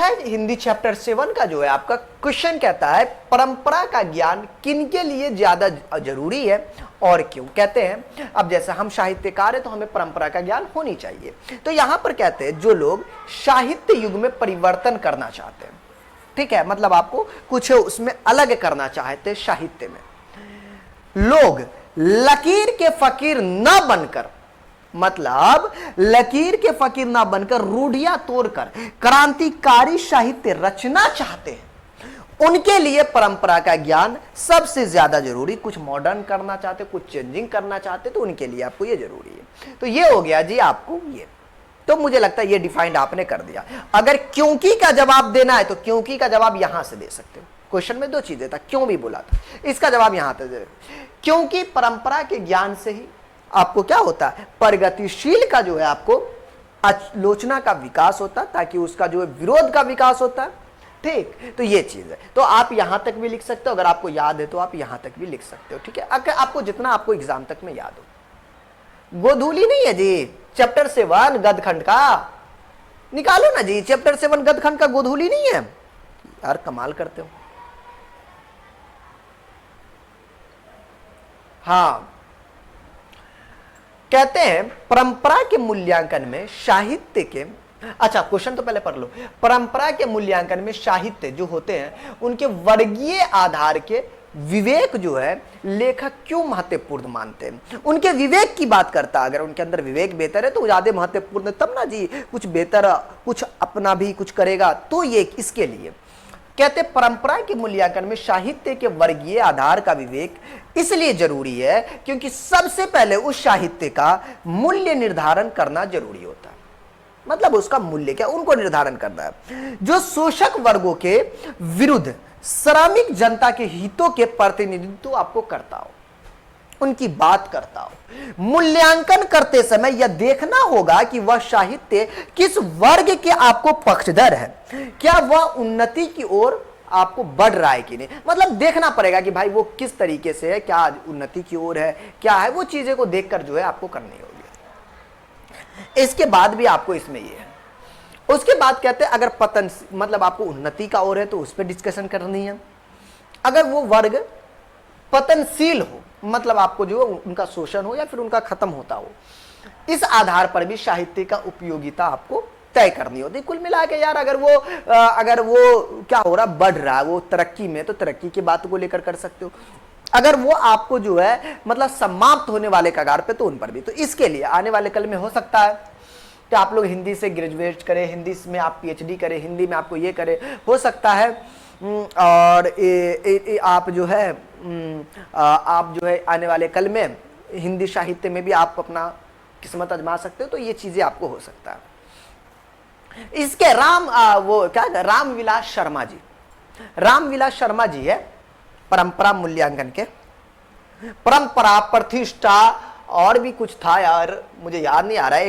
है हिंदी चैप्टर 7 का जो है आपका क्वेश्चन कहता है परंपरा का ज्ञान किनके लिए ज्यादा जरूरी है और क्यों। कहते हैं अब जैसे हम साहित्यकार है तो हमें परंपरा का ज्ञान होनी चाहिए। तो यहां पर कहते हैं जो लोग साहित्य युग में परिवर्तन करना चाहते हैं, ठीक है, मतलब आपको कुछ उसमें अलग करना चाहते हैं साहित्य में, लोग लकीर के फकीर न बनकर, मतलब लकीर के फकीर ना बनकर रूढ़ियां तोड़कर क्रांतिकारी साहित्य रचना चाहते हैं, उनके लिए परंपरा का ज्ञान सबसे ज्यादा जरूरी। कुछ मॉडर्न करना चाहते, कुछ चेंजिंग करना चाहते, तो उनके लिए आपको ये जरूरी है। तो ये हो गया जी आपको ये। तो मुझे लगता है ये डिफाइंड आपने कर दिया। अगर क्योंकि का जवाब देना है तो क्योंकि का जवाब यहां से दे सकते हो। क्वेश्चन में दो चीजें था, क्यों भी बोला था, इसका जवाब यहां से दे। क्योंकि परंपरा के ज्ञान से ही आपको क्या होता है, प्रगतिशील का जो है आपको आलोचना का विकास होता है, ताकि उसका जो है विरोध का विकास होता है, ठीक। तो ये चीज है। तो आप यहां तक भी लिख सकते हो, अगर आपको याद है तो आप यहां तक भी लिख सकते हो, ठीक है। अगर आपको जितना आपको एग्जाम तक में याद हो। गोधूली नहीं है जी चैप्टर 7 गदखंड का, निकालो ना जी चैप्टर 7 गदखंड का, गोधूली नहीं है यार, कमाल करते हो। हाँ, कहते हैं परंपरा के मूल्यांकन में साहित्य के, अच्छा क्वेश्चन तो पहले पढ़ लो। परंपरा के मूल्यांकन में साहित्य जो होते हैं उनके वर्गीय आधार के विवेक जो है लेखक क्यों महत्वपूर्ण मानते हैं, उनके विवेक की बात करता है। अगर उनके अंदर विवेक बेहतर है तो ज्यादा महत्वपूर्ण, तब ना जी कुछ बेहतर, कुछ अपना भी कुछ करेगा, तो ये इसके लिए कहते परंपरा के मूल्यांकन में साहित्य के वर्गीय आधार का विवेक इसलिए जरूरी है क्योंकि सबसे पहले उस साहित्य का मूल्य निर्धारण करना जरूरी होता है। मतलब उसका मूल्य क्या, उनको निर्धारण करना है जो शोषक वर्गों के विरुद्ध श्रमिक जनता के हितों के प्रतिनिधित्व आपको करता हो, उनकी बात करता हो। मूल्यांकन करते समय यह देखना होगा कि वह साहित्य किस वर्ग के आपको पक्षधर है, क्या वह उन्नति की ओर आपको बढ़ रहा है कि नहीं। मतलब देखना पड़ेगा कि भाई वो किस तरीके से है, क्या उन्नति की ओर है, क्या है, वो चीजें को देखकर जो है आपको करनी होगी। इसके बाद भी आपको इसमें ये है। उसके बाद कहते हैं अगर पतन, मतलब आपको उन्नति का ओर है तो उस पर डिस्कशन करनी है। अगर वो वर्ग पतनशील हो, मतलब आपको जो उनका शोषण हो या फिर उनका खत्म होता हो, इस आधार पर भी साहित्य का उपयोगिता आपको तय करनी होती है। कुल मिला के यार अगर वो क्या हो रहा, बढ़ रहा है वो तरक्की में, तो तरक्की की बात को लेकर कर सकते हो। अगर वो आपको जो है मतलब समाप्त होने वाले कगार पे, तो उन पर भी। तो इसके लिए आने वाले कल में हो सकता है कि आप लोग हिंदी से ग्रेजुएट करें, हिंदी में आप पीएचडी करें, हिंदी में आपको ये करें, हो सकता है। और आप जो है आने वाले कल में हिंदी साहित्य में भी आप अपना किस्मत आजमा सकते हो। तो ये चीजें आपको हो सकता है। इसके रामविलास शर्मा जी है परंपरा मूल्यांकन के। परंपरा, प्रतिष्ठा और भी कुछ था यार, मुझे याद नहीं आ रहा है।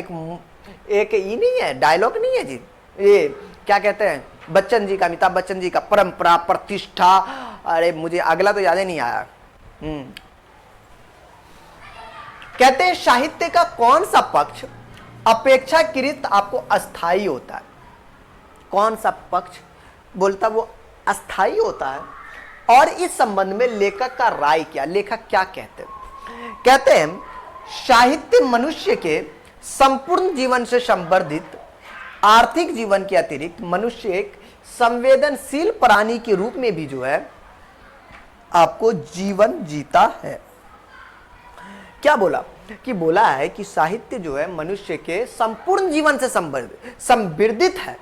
एक ये नहीं है, डायलॉग नहीं है जी, ये क्या कहते हैं बच्चन जी का, अमिताभ बच्चन जी का, परंपरा, प्रतिष्ठा, अरे मुझे अगला तो याद ही नहीं आया। कहते हैं साहित्य का कौन सा पक्ष अपेक्षाकृत आपको अस्थाई होता है, कौन सा पक्ष बोलता वो अस्थाई होता है, और इस संबंध में लेखक का राय क्या, लेखक क्या कहते हैं। कहते हैं साहित्य मनुष्य के संपूर्ण जीवन से संबंधित आर्थिक जीवन के अतिरिक्त मनुष्य एक संवेदनशील प्राणी के रूप में भी जो है आपको जीवन जीता है। क्या बोला कि बोला है कि साहित्य जो है मनुष्य के संपूर्ण जीवन से संवर्धित है,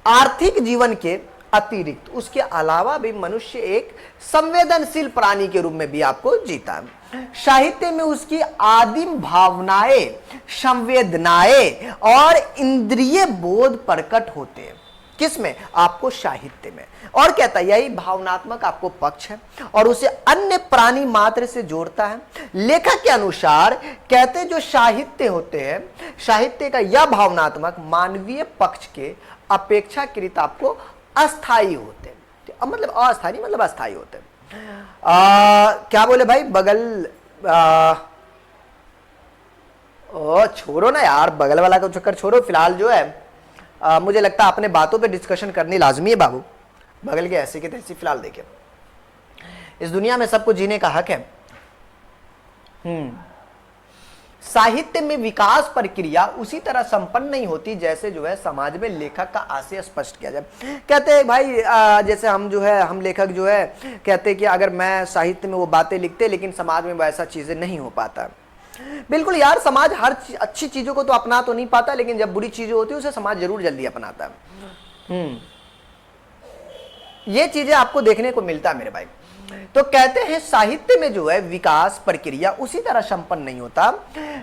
आर्थिक जीवन के अतिरिक्त, उसके अलावा भी मनुष्य एक संवेदनशील प्राणी के रूप में भी आपको जीता है। साहित्य में उसकी आदिम भावनाएं, संवेदनाएं और इंद्रिय बोध प्रकट होते हैं। किसमें, आपको साहित्य में। और कहता है यही भावनात्मक आपको पक्ष है और उसे अन्य प्राणी मात्र से जोड़ता है। लेखक के अनुसार कहते जो साहित्य होते हैं, साहित्य का यह भावनात्मक मानवीय पक्ष के अपेक्षाकृत आपको अस्थाई होते हैं। मतलब अस्थाई मतलब अस्थाई होते हैं। क्या बोले भाई बगल, छोड़ो ना यार, बगल वाला का चक्कर छोड़ो। फिलहाल जो है मुझे लगता है अपने बातों पे डिस्कशन करनी लाजमी है बाबू। बगल के ऐसे के तैसे फिलहाल देखिए, इस दुनिया में सबको जीने का हक है। साहित्य में विकास प्रक्रिया उसी तरह संपन्न नहीं होती जैसे जो है समाज में लेखक का आशय स्पष्ट किया जाए। कहते हैं भाई जैसे हम जो है, हम लेखक जो है कहते हैं कि अगर मैं साहित्य में वो बातें लिखते लेकिन समाज में वैसा चीजें नहीं हो पाता। बिल्कुल यार, समाज हर अच्छी चीजों को तो अपना तो नहीं पाता, लेकिन जब बुरी चीजें होती है उसे समाज जरूर जल्दी अपनाता है। ये चीजें आपको देखने को मिलता है मेरे भाई। तो कहते हैं साहित्य में जो है विकास प्रक्रिया उसी तरह संपन्न नहीं होता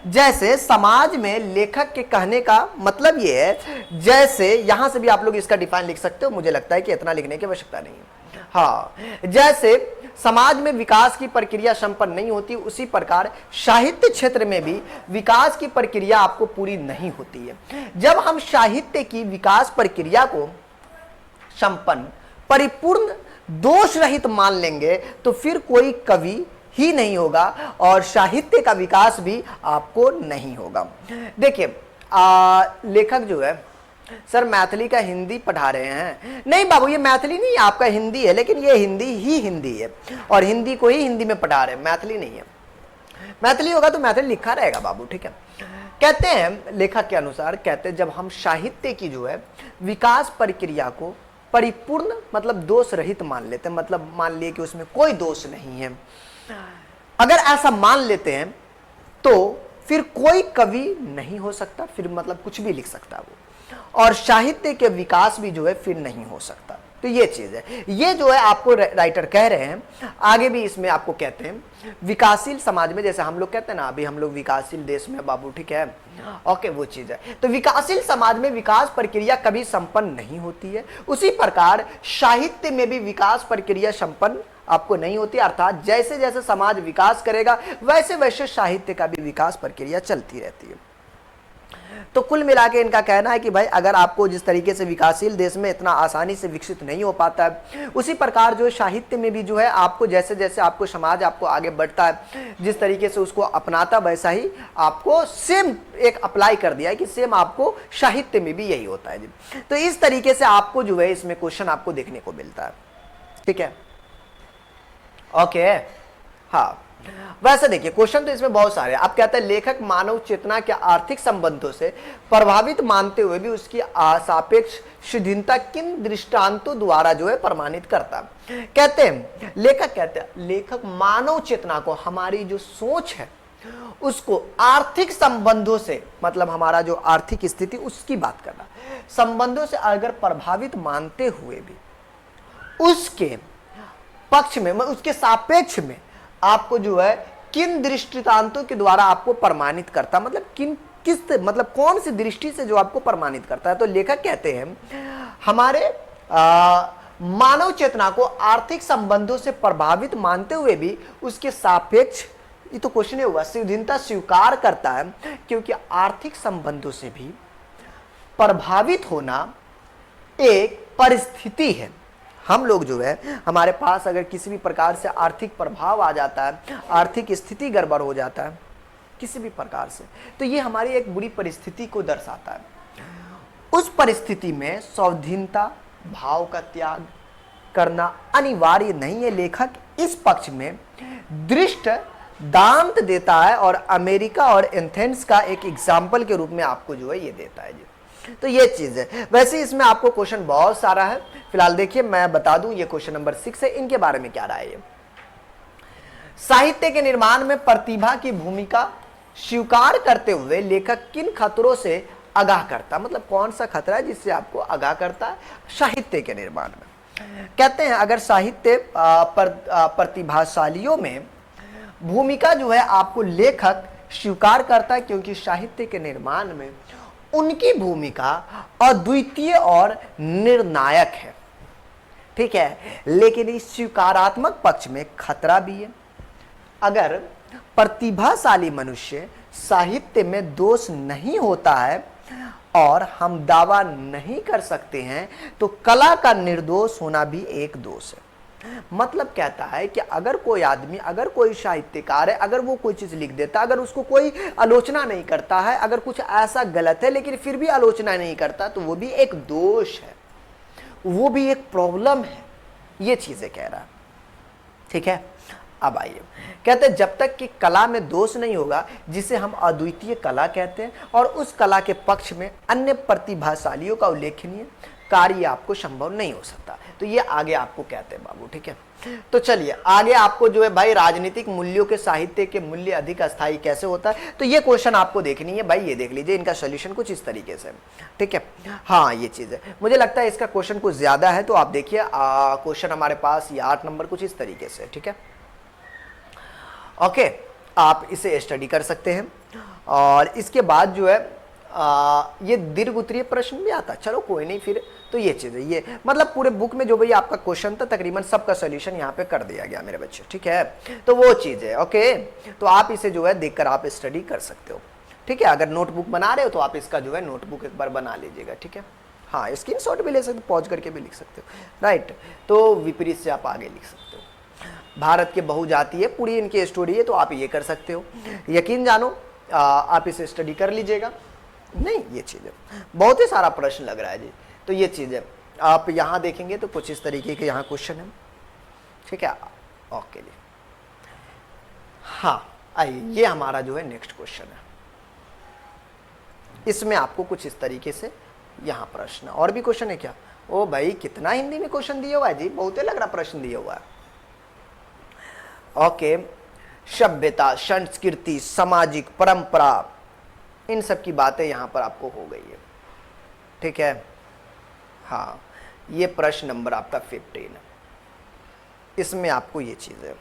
जैसे समाज में लेखक के कहने का मतलब ये है, जैसे यहां से भी आप लोग इसका डिफाइन लिख सकते हो, मुझे लगता है कि इतना लिखने की आवश्यकता नहीं है। हाँ, जैसे समाज में विकास की प्रक्रिया संपन्न नहीं होती उसी प्रकार साहित्य क्षेत्र में भी विकास की प्रक्रिया आपको पूरी नहीं होती है। जब हम साहित्य की विकास प्रक्रिया को संपन्न, परिपूर्ण, दोष रहित मान लेंगे तो फिर कोई कवि ही नहीं होगा और साहित्य का विकास भी आपको नहीं होगा। देखिए लेखक जो है, सर मैथिली का हिंदी पढ़ा रहे हैं। नहीं बाबू, ये मैथिली नहीं, आपका हिंदी है, लेकिन ये हिंदी ही हिंदी है और हिंदी को ही हिंदी में पढ़ा रहे हैं, मैथिली नहीं है। मैथिली होगा तो मैथिली लिखा रहेगा बाबू, ठीक है। कहते हैं लेखक के अनुसार, कहते हैं जब हम साहित्य की जो है विकास प्रक्रिया को परिपूर्ण मतलब दोष रहित मान लेते हैं, मतलब मान लिए कि उसमें कोई दोष नहीं है, अगर ऐसा मान लेते हैं तो फिर कोई कवि नहीं हो सकता, फिर मतलब कुछ भी लिख सकता वो, और साहित्य के विकास भी जो है फिर नहीं हो सकता। तो ये चीज है, ये जो है आपको राइटर कह रहे हैं। आगे भी इसमें आपको कहते हैं विकासशील समाज में, जैसे हम लोग कहते हैं ना अभी हम लोग विकासशील देश में बाबू, ठीक है, ओके, वो चीज है। तो विकासशील समाज में विकास प्रक्रिया कभी संपन्न नहीं होती है, उसी प्रकार साहित्य में भी विकास प्रक्रिया संपन्न आपको नहीं होती, अर्थात जैसे जैसे समाज विकास करेगा वैसे वैसे साहित्य का भी विकास प्रक्रिया चलती रहती है। तो कुल मिला के इनका कहना है कि भाई अगर आपको जिस तरीके से विकासशील देश में इतना आसानी से विकसित नहीं हो पाता है, उसी प्रकार जो साहित्य में भी जो है आपको जैसे जैसे आपको समाज आपको आगे बढ़ता है, जिस तरीके से उसको अपनाता वैसा ही आपको सेम एक अप्लाई कर दिया है कि सेम आपको साहित्य में भी यही होता है जी। तो इस तरीके से आपको जो है इसमें क्वेश्चन आपको देखने को मिलता है, ठीक है, ओके। हाँ, वैसे देखिए क्वेश्चन तो इसमें बहुत सारे। आप कहते हैं लेखक मानव चेतना के आर्थिक संबंधों से प्रभावित मानते हुए भी उसकी सापेक्ष शुद्धता किन दृष्टांतों द्वारा जो है प्रमाणित करता। कहते हैं लेखक, कहते हैं लेखक मानव चेतना को, हमारी जो सोच है उसको आर्थिक संबंधों से, मतलब हमारा जो आर्थिक स्थिति उसकी बात करना, संबंधों से अगर प्रभावित मानते हुए भी उसके पक्ष में, उसके सापेक्ष में आपको जो है किन दृष्टांतों के द्वारा आपको प्रमाणित करता, मतलब मतलब कौन सी दृष्टि से जो आपको प्रमाणित करता है। तो लेखक कहते हैं हमारे मानव चेतना को आर्थिक संबंधों से प्रभावित मानते हुए भी उसके सापेक्ष, ये तो क्वेश्चन हुआ, शुद्धता स्वीकार करता है, क्योंकि आर्थिक संबंधों से भी प्रभावित होना एक परिस्थिति है। हम लोग जो है हमारे पास अगर किसी भी प्रकार से आर्थिक प्रभाव आ जाता है, आर्थिक स्थिति गड़बड़ हो जाता है किसी भी प्रकार से, तो ये हमारी एक बुरी परिस्थिति को दर्शाता है। उस परिस्थिति में स्वाधीनता भाव का त्याग करना अनिवार्य नहीं है। लेखक इस पक्ष में दृष्टांत देता है और अमेरिका और एथेंस का एक एग्जाम्पल के रूप में आपको जो है ये देता है जी। तो ये चीज है। वैसे इसमें आपको क्वेश्चन बहुत सारा है, फिलहाल देखिए मैं बता दूं ये क्वेश्चन नंबर 6 है, इनके बारे में क्या राय है। साहित्य के निर्माण में प्रतिभा की भूमिका स्वीकार करते हुए लेखक किन खतरों से आगाह करता, मतलब कौन सा खतरा है जिससे आपको आगाह करता है साहित्य के निर्माण में। कहते हैं अगर साहित्य प्रतिभाशालियों में भूमिका जो है आपको लेखक स्वीकार करता है, क्योंकि साहित्य के निर्माण में उनकी भूमिका अद्वितीय और निर्णायक है, ठीक है। लेकिन इस स्वीकारात्मक पक्ष में खतरा भी है। अगर प्रतिभाशाली मनुष्य साहित्य में दोष नहीं होता है और हम दावा नहीं कर सकते हैं, तो कला का निर्दोष होना भी एक दोष है। मतलब कहता है कि अगर कोई आदमी, अगर कोई साहित्यकार है, अगर वो कोई चीज लिख देता, अगर उसको कोई आलोचना नहीं करता है, अगर कुछ ऐसा गलत है लेकिन फिर भी आलोचना नहीं करता, तो वो भी एक दोष है, वो भी एक प्रॉब्लम है। ये चीजें कह रहा है, ठीक है। अब आइए, कहते हैं जब तक कि कला में दोष नहीं होगा, जिसे हम अद्वितीय कला कहते हैं, और उस कला के पक्ष में अन्य प्रतिभाशालियों का उल्लेखनीय कार्य आपको संभव नहीं हो सकता। तो ये आगे आपको कहते हैं बाबू, ठीक है। तो चलिए आगे आपको जो है भाई, राजनीतिक मूल्यों के साहित्य के मूल्य अधिक अस्थायी कैसे होता है, तो ये क्वेश्चन आपको देखनी है भाई। ये देख लीजिए, इनका सोल्यूशन कुछ इस तरीके से, ठीक है। हाँ ये चीज है, मुझे लगता है इसका क्वेश्चन कुछ ज्यादा है, तो आप देखिए क्वेश्चन हमारे पास ये 8 नंबर कुछ इस तरीके से, ठीक है। ओके, आप इसे स्टडी कर सकते हैं। और इसके बाद जो है ये दीर्घ उत्तरीय प्रश्न भी आता है, चलो कोई नहीं फिर। तो ये चीज़ है, ये मतलब पूरे बुक में जो भाई आपका क्वेश्चन था तकरीबन सबका सोल्यूशन यहाँ पे कर दिया गया मेरे बच्चे, ठीक है। तो वो चीज़ है, ओके। तो आप इसे जो है देखकर आप स्टडी कर सकते हो, ठीक है। अगर नोटबुक बना रहे हो तो आप इसका जो है नोटबुक एक बार बना लीजिएगा, ठीक है। हाँ, स्क्रीनशॉट भी ले सकते हो, पॉज करके भी लिख सकते हो, राइट। तो विपरीत से आप आगे लिख सकते हो। भारत के बहुजातीय पूरी इनकी स्टोरी है, तो आप ये कर सकते हो। यकीन जानो, आप इसे स्टडी कर लीजिएगा। नहीं, ये चीज़ है, बहुत ही सारा प्रश्न लग रहा है जी। तो ये चीज़ है, आप यहाँ देखेंगे तो कुछ इस तरीके के यहाँ क्वेश्चन है, ठीक है। ओके जी, हाँ आइए, ये हमारा जो है नेक्स्ट क्वेश्चन है। इसमें आपको कुछ इस तरीके से यहाँ प्रश्न, और भी क्वेश्चन है क्या? ओ भाई, कितना हिंदी में क्वेश्चन दिया हुआ है जी, बहुत ही लग रहा प्रश्न दिया हुआ है। ओके, सभ्यता, संस्कृति, सामाजिक परंपरा, इन सब की बातें यहाँ पर आपको हो गई है, ठीक है। हाँ, ये प्रश्न नंबर आपका 15, इसमें आपको ये चीज़ है।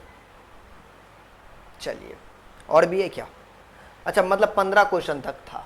चलिए, और भी है क्या? अच्छा, मतलब 15 क्वेश्चन तक था।